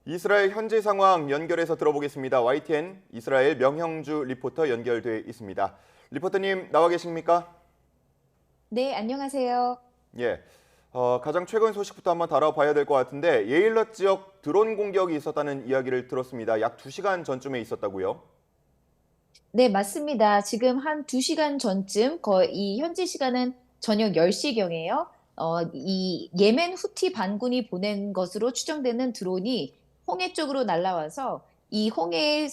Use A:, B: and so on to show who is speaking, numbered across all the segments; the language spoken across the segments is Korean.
A: 이스라엘 현지 상황 연결해서 들어보겠습니다. YTN 이스라엘 명형주 리포터 연결돼 있습니다. 리포터님 나와 계십니까?
B: 네, 안녕하세요.
A: 예. 가장 최근 소식부터 한번 다뤄봐야 될 것 같은데 예일럿 지역 드론 공격이 있었다는 이야기를 들었습니다. 약 2시간 전쯤에 있었다고요?
B: 네, 맞습니다. 지금 한 2시간 전쯤, 거의 이 현지 시간은 저녁 10시경에요. 이 예멘 후티 반군이 보낸 것으로 추정되는 드론이 홍해 쪽으로 날아와서 이 홍해에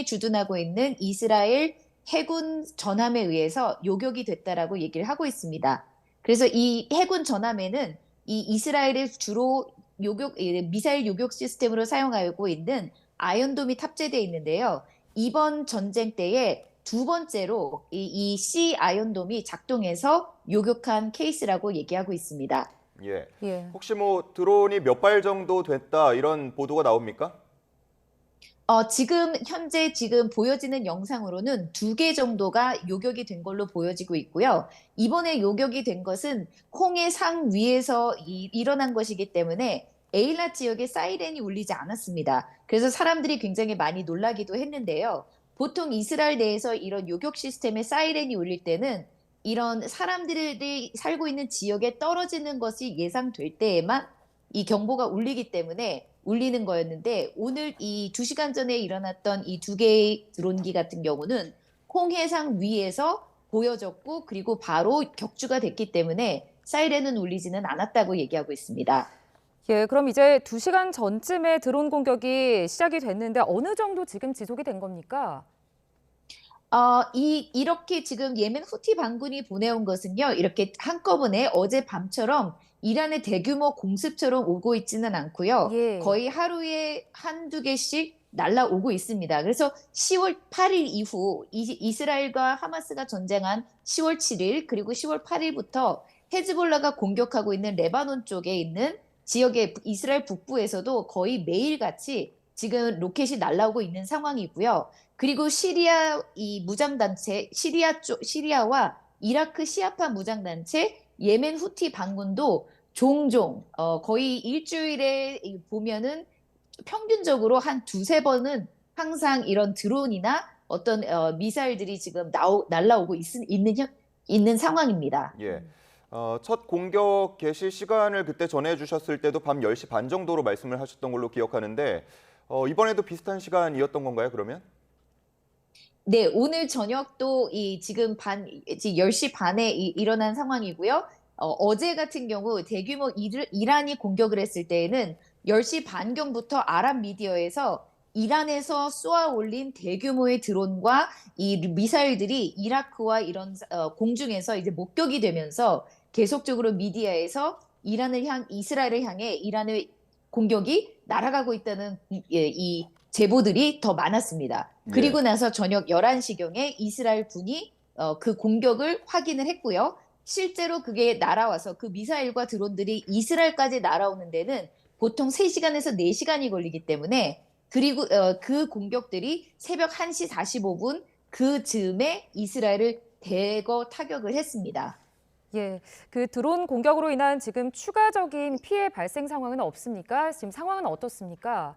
B: 주둔하고 있는 이스라엘 해군 전함에 의해서 요격이 됐다라고 얘기를 하고 있습니다. 그래서 이 해군 전함에는 이 이스라엘의 주로 미사일 요격 시스템으로 사용하고 있는 아이언돔이 탑재되어 있는데요. 이번 전쟁 때에 두 번째로 이 C 아이언돔이 작동해서 요격한 케이스라고 얘기하고 있습니다.
A: 예.
C: 예.
A: 혹시 뭐 드론이 몇 발 정도 됐다 이런 보도가 나옵니까?
B: 지금 보여지는 영상으로는 2개 정도가 요격이 된 걸로 보여지고 있고요. 이번에 요격이 된 것은 홍해 상 위에서 일어난 것이기 때문에 에일랏 지역에 사이렌이 울리지 않았습니다. 그래서 사람들이 굉장히 많이 놀라기도 했는데요. 보통 이스라엘 내에서 이런 요격 시스템에 사이렌이 울릴 때는 이런 사람들이 살고 있는 지역에 떨어지는 것이 예상될 때에만 이 경보가 울리기 때문에 울리는 거였는데, 오늘 이 2시간 전에 일어났던 이 2개의 드론기 같은 경우는 홍해상 위에서 보여졌고, 그리고 바로 격추가 됐기 때문에 사이렌은 울리지는 않았다고 얘기하고 있습니다.
C: 예, 그럼 이제 2시간 전쯤에 드론 공격이 시작이 됐는데 어느 정도 지금 지속이 된 겁니까?
B: 이렇게 지금 예멘 후티 반군이 보내온 것은요, 이렇게 한꺼번에 어제 밤처럼 이란의 대규모 공습처럼 오고 있지는 않고요.
C: 예.
B: 거의 하루에 한두 개씩 날라오고 있습니다. 그래서 10월 8일 이후 이스라엘과 하마스가 전쟁한 10월 7일 그리고 10월 8일부터 헤즈볼라가 공격하고 있는 레바논 쪽에 있는 지역의 이스라엘 북부에서도 거의 매일같이 지금 로켓이 날라오고 있는 상황이고요. 그리고 시리아 이 무장단체, 시리아와 이라크 시아파 무장단체, 예멘 후티 반군도 종종 거의 일주일에 보면은 평균적으로 한 두세 번은 항상 이런 드론이나 어떤 미사일들이 지금 날라오고 있는 상황입니다.
A: 예. 첫 공격 개시 시간을 그때 전해주셨을 때도 밤 10시 반 정도로 말씀을 하셨던 걸로 기억하는데 이번에도 비슷한 시간이었던 건가요, 그러면?
B: 네, 오늘 저녁도 지금 10시 반에 일어난 상황이고요. 어제 같은 경우 대규모 이란이 공격을 했을 때에는 10시 반경부터 아랍 미디어에서 이란에서 쏘아 올린 대규모의 드론과 이 미사일들이 이라크와 이런 공중에서 이제 목격이 되면서 계속적으로 미디어에서 이스라엘을 향해 이란의 공격이 날아가고 있다는 이 제보들이 더 많았습니다.
A: 예.
B: 그리고 나서 저녁 11시경에 이스라엘 군이 그 공격을 확인을 했고요. 실제로 그게 날아와서 그 미사일과 드론들이 이스라엘까지 날아오는 데는 보통 3시간에서 4시간이 걸리기 때문에, 그리고 그 공격들이 새벽 1시 45분 그 즈음에 이스라엘을 대거 타격을 했습니다.
C: 예. 그 드론 공격으로 인한 지금 추가적인 피해 발생 상황은 없습니까? 지금 상황은 어떻습니까?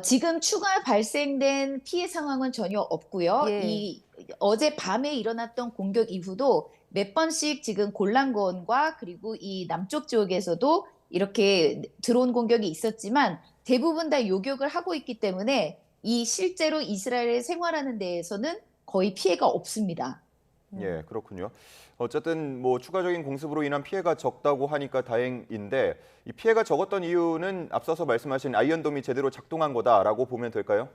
B: 지금 추가 발생된 피해 상황은 전혀 없고요.
C: 예.
B: 어제 밤에 일어났던 공격 이후도 몇 번씩 지금 골란고원과 그리고 이 남쪽 지역에서도 이렇게 드론 공격이 있었지만 대부분 다 요격을 하고 있기 때문에 이 실제로 이스라엘에 생활하는 데에서는 거의 피해가 없습니다.
A: 예, 그렇군요. 어쨌든 뭐 추가적인 공습으로 인한 피해가 적다고 하니까 다행인데 이 피해가 적었던 이유는 앞서서 말씀하신 아이언돔이 제대로 작동한 거다라고 보면 될까요?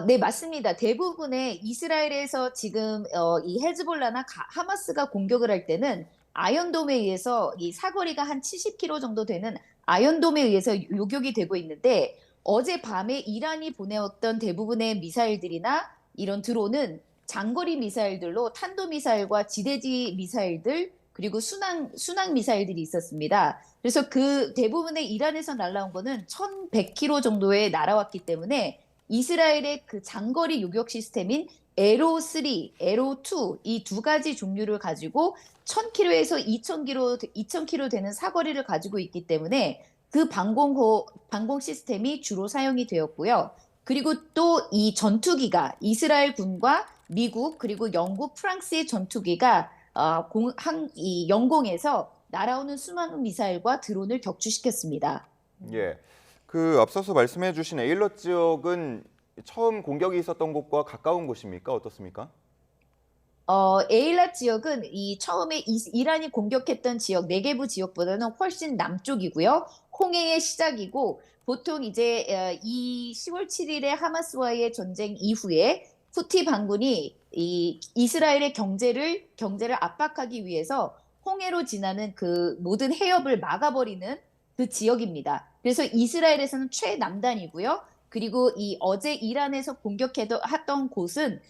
B: 네, 맞습니다. 대부분의 이스라엘에서 지금 이 헤즈볼라나 하마스가 공격을 할 때는 아이언돔에 의해서 이 사거리가 한 70km 정도 되는 아이언돔에 의해서 요격이 되고 있는데, 어젯밤에 이란이 보내었던 대부분의 미사일들이나 이런 드론은 장거리 미사일들로 탄도미사일과 지대지 미사일들 그리고 순항 미사일들이 있었습니다. 그래서 그 대부분의 이란에서 날아온 거는 1100km 정도에 날아왔기 때문에 이스라엘의 그 장거리 요격 시스템인 에로3, 에로2 이 두 가지 종류를 가지고 1000km에서 2000km 되는 사거리를 가지고 있기 때문에 그 방공 시스템이 주로 사용이 되었고요. 그리고 또 이 전투기가 이스라엘 군과 미국 그리고 영국, 프랑스의 전투기가 이 영공에서 날아오는 수많은 미사일과 드론을 격추시켰습니다.
A: 예. 그 앞서서 말씀해 주신 에일럿 지역은 처음 공격이 있었던 곳과 가까운 곳입니까? 어떻습니까?
B: 에일랏 지역은 이 처음에 이란이 공격했던 지역 네게부 지역보다는 훨씬 남쪽이고요. 홍해의 시작이고 보통 이제 이 10월 7일에 하마스와의 전쟁 이후에 후티 반군이 이 이스라엘의 경제를 압박하기 위해서 홍해로 지나는 그 모든 해협을 막아버리는 그 지역입니다. 그래서 이스라엘에서는 최남단이고요. 그리고 이 어제 이란에서 공격했던 곳은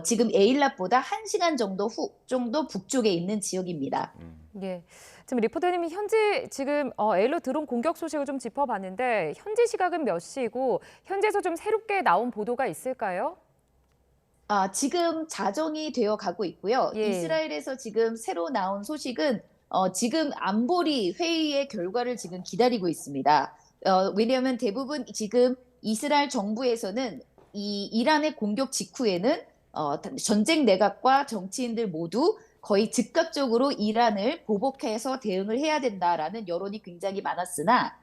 B: 지금 에일랏보다 1시간 정도 북쪽에 있는 지역입니다.
C: 예. 지금 리포터님이 현지 지금 에일럿 드론 공격 소식을 좀 짚어봤는데 현지 시각은 몇 시고 현지에서 좀 새롭게 나온 보도가 있을까요?
B: 지금 자정이 되어 가고 있고요.
C: 예.
B: 이스라엘에서 지금 새로 나온 소식은 지금 안보리 회의의 결과를 지금 기다리고 있습니다. 왜냐하면 대부분 지금 이스라엘 정부에서는 이 이란의 공격 직후에는 전쟁 내각과 정치인들 모두 거의 즉각적으로 이란을 보복해서 대응을 해야 된다라는 여론이 굉장히 많았으나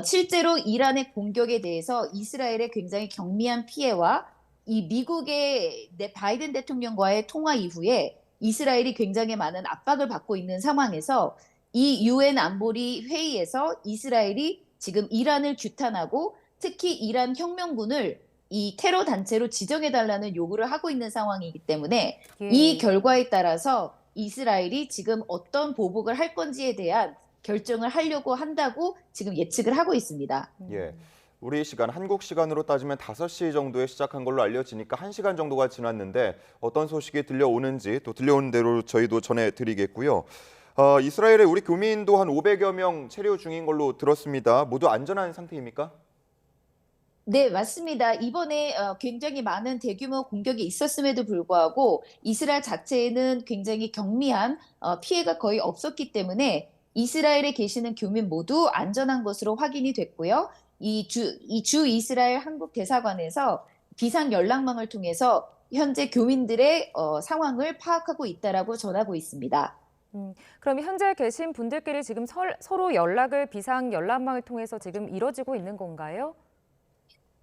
B: 실제로 이란의 공격에 대해서 이스라엘의 굉장히 경미한 피해와 이 미국의 바이든 대통령과의 통화 이후에 이스라엘이 굉장히 많은 압박을 받고 있는 상황에서 이 유엔 안보리 회의에서 이스라엘이 지금 이란을 규탄하고 특히 이란 혁명군을 이 테러 단체로 지정해달라는 요구를 하고 있는 상황이기 때문에
C: 예.
B: 이 결과에 따라서 이스라엘이 지금 어떤 보복을 할 건지에 대한 결정을 하려고 한다고 지금 예측을 하고 있습니다.
A: 예. 우리 시간, 한국 시간으로 따지면 5시 정도에 시작한 걸로 알려지니까 1시간 정도가 지났는데 어떤 소식이 들려오는지 또 들려오는 대로 저희도 전해드리겠고요. 이스라엘에 우리 교민도 한 500여 명 체류 중인 걸로 들었습니다. 모두 안전한 상태입니까?
B: 네, 맞습니다. 이번에 굉장히 많은 대규모 공격이 있었음에도 불구하고 이스라엘 자체에는 굉장히 경미한 피해가 거의 없었기 때문에 이스라엘에 계시는 교민 모두 안전한 것으로 확인이 됐고요. 이 주 이스라엘 한국 대사관에서 비상 연락망을 통해서 현재 교민들의 상황을 파악하고 있다라고 전하고 있습니다.
C: 그럼 현재 계신 분들끼리 지금 서로 연락을 비상 연락망을 통해서 지금 이뤄지고 있는 건가요?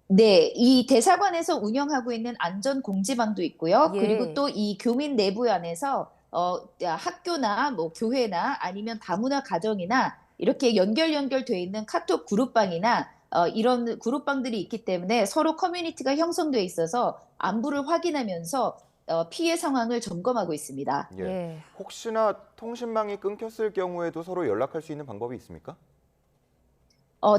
B: 네, 이 대사관에서 운영하고 있는 안전 공지방도 있고요.
C: 예.
B: 그리고 또 이 교민 내부 안에서 학교나 뭐 교회나 아니면 다문화 가정이나 이렇게 연결돼 있는 카톡 그룹방이나 이런 그룹방들이 있기 때문에 서로 커뮤니티가 형성돼 있어서 안부를 확인하면서 피해 상황을 점검하고 있습니다.
A: 예.
C: 예.
A: 혹시나 통신망이 끊겼을 경우에도 서로 연락할 수 있는 방법이 있습니까?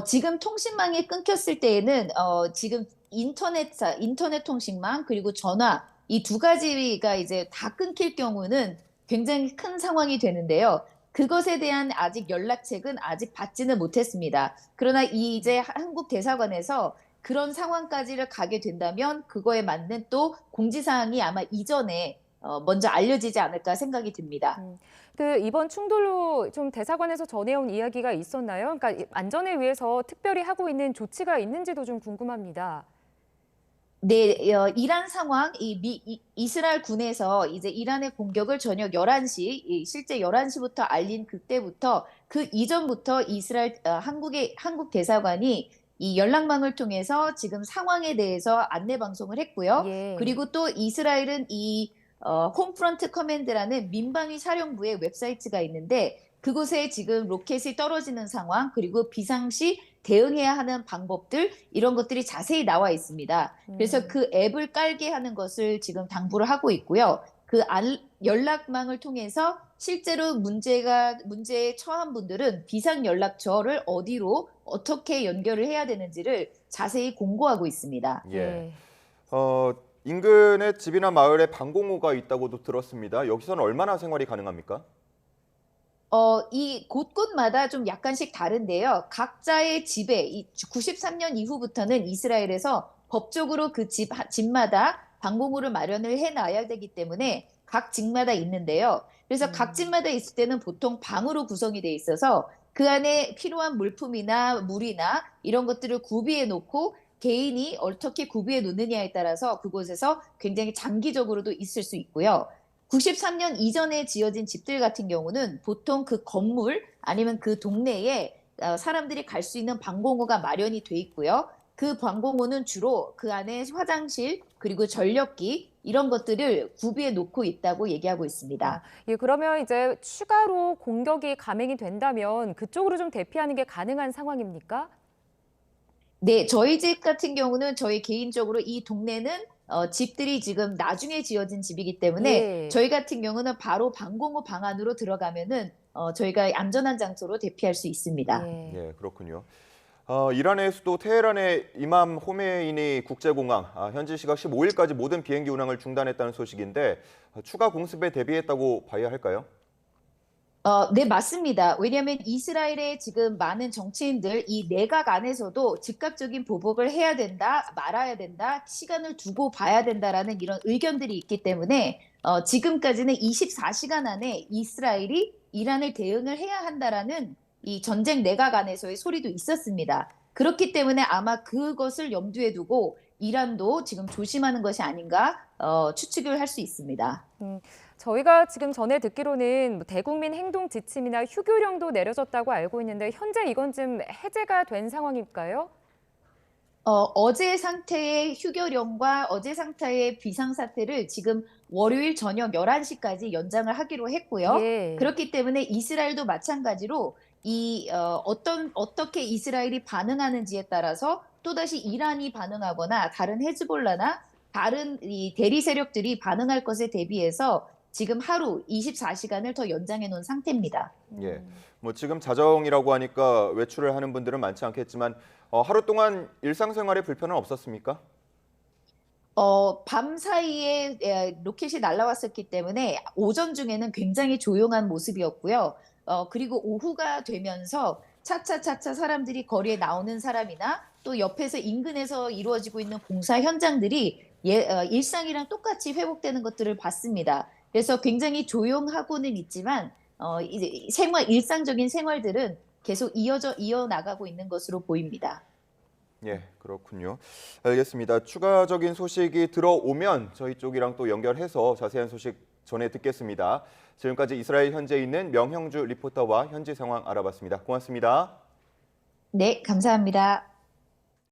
B: 지금 통신망이 끊겼을 때에는 지금 인터넷 통신망 그리고 전화 이 두 가지가 이제 다 끊길 경우는 굉장히 큰 상황이 되는데요. 그것에 대한 아직 연락책은 아직 받지는 못했습니다. 그러나 이제 한국 대사관에서 그런 상황까지를 가게 된다면 그거에 맞는 또 공지사항이 아마 이전에 먼저 알려지지 않을까 생각이 듭니다.
C: 그 이번 충돌로 좀 대사관에서 전해온 이야기가 있었나요? 그러니까 안전을 위해서 특별히 하고 있는 조치가 있는지도 좀 궁금합니다.
B: 네, 이란 상황, 이스라엘 군에서 이제 이란의 공격을 저녁 11시, 실제 11시부터 알린 그때부터 그 이전부터 이스라엘, 한국 대사관이 이 연락망을 통해서 지금 상황에 대해서 안내 방송을 했고요.
C: 예.
B: 그리고 또 이스라엘은 이 홈프런트 커맨드라는 민방위 사령부의 웹사이트가 있는데 그곳에 지금 로켓이 떨어지는 상황 그리고 비상시 대응해야 하는 방법들 이런 것들이 자세히 나와 있습니다. 그래서 그 앱을 깔게 하는 것을 지금 당부를 하고 있고요. 그 연락망을 통해서 실제로 문제에 처한 분들은 비상 연락처를 어디로 어떻게 연결을 해야 되는지를 자세히 공고하고 있습니다.
A: 예. 인근의 집이나 마을에 방공호가 있다고도 들었습니다. 여기서는 얼마나 생활이 가능합니까?
B: 이 곳곳마다 좀 약간씩 다른데요. 각자의 집에 93년 이후부터는 이스라엘에서 법적으로 그 집마다 방공호를 마련을 해놔야 되기 때문에 각 집마다 있는데요. 그래서 각 집마다 있을 때는 보통 방으로 구성이 돼 있어서 그 안에 필요한 물품이나 물이나 이런 것들을 구비해 놓고 개인이 어떻게 구비해 놓느냐에 따라서 그곳에서 굉장히 장기적으로도 있을 수 있고요. 93년 이전에 지어진 집들 같은 경우는 보통 그 건물 아니면 그 동네에 사람들이 갈 수 있는 방공호가 마련이 돼 있고요. 그 방공호는 주로 그 안에 화장실 그리고 전력기 이런 것들을 구비해 놓고 있다고 얘기하고 있습니다.
C: 예, 그러면 이제 추가로 공격이 감행이 된다면 그쪽으로 좀 대피하는 게 가능한 상황입니까?
B: 네, 저희 집 같은 경우는 저희 개인적으로 이 동네는 집들이 지금 나중에 지어진 집이기 때문에
C: 예.
B: 저희 같은 경우는 바로 방공호 방 안으로 들어가면은 저희가 안전한 장소로 대피할 수 있습니다.
C: 예.
A: 예, 그렇군요. 이란의 수도 테헤란의 이맘 호메이니 국제공항, 현지 시각 15일까지 모든 비행기 운항을 중단했다는 소식인데 추가 공습에 대비했다고 봐야 할까요?
B: 네, 맞습니다. 왜냐하면 이스라엘의 지금 많은 정치인들, 이 내각 안에서도 즉각적인 보복을 해야 된다, 말아야 된다, 시간을 두고 봐야 된다라는 이런 의견들이 있기 때문에 지금까지는 24시간 안에 이스라엘이 이란을 대응을 해야 한다라는 이 전쟁 내각 안에서의 소리도 있었습니다. 그렇기 때문에 아마 그것을 염두에 두고 이란도 지금 조심하는 것이 아닌가 추측을 할 수 있습니다.
C: 저희가 지금 전에 듣기로는 뭐 대국민 행동 지침이나 휴교령도 내려졌다고 알고 있는데 현재 이건 좀 해제가 된 상황일까요?
B: 어제 상태의 휴교령과 어제 상태의 비상사태를 지금 월요일 저녁 11시까지 연장을 하기로 했고요.
C: 예.
B: 그렇기 때문에 이스라엘도 마찬가지로 어떻게 이스라엘이 반응하는지에 따라서 또다시 이란이 반응하거나 다른 헤즈볼라나 다른 이 대리 세력들이 반응할 것에 대비해서 지금 하루 24시간을 더 연장해 놓은 상태입니다.
A: 예, 뭐 지금 자정이라고 하니까 외출을 하는 분들은 많지 않겠지만 하루 동안 일상생활에 불편은 없었습니까?
B: 밤 사이에 로켓이 날아왔었기 때문에 오전 중에는 굉장히 조용한 모습이었고요. 그리고 오후가 되면서 차차차차 사람들이 거리에 나오는 사람이나 또 옆에서 인근에서 이루어지고 있는 공사 현장들이 일상이랑 똑같이 회복되는 것들을 봤습니다. 그래서 굉장히 조용하고는 있지만 이제 일상적인 생활들은 계속 이어나가고 있는 것으로 보입니다.
A: 예, 그렇군요. 알겠습니다. 추가적인 소식이 들어오면 저희 쪽이랑 또 연결해서 자세한 소식 전해 듣겠습니다. 지금까지 이스라엘 현지에 있는 명형주 리포터와 현지 상황 알아봤습니다. 고맙습니다.
B: 네, 감사합니다.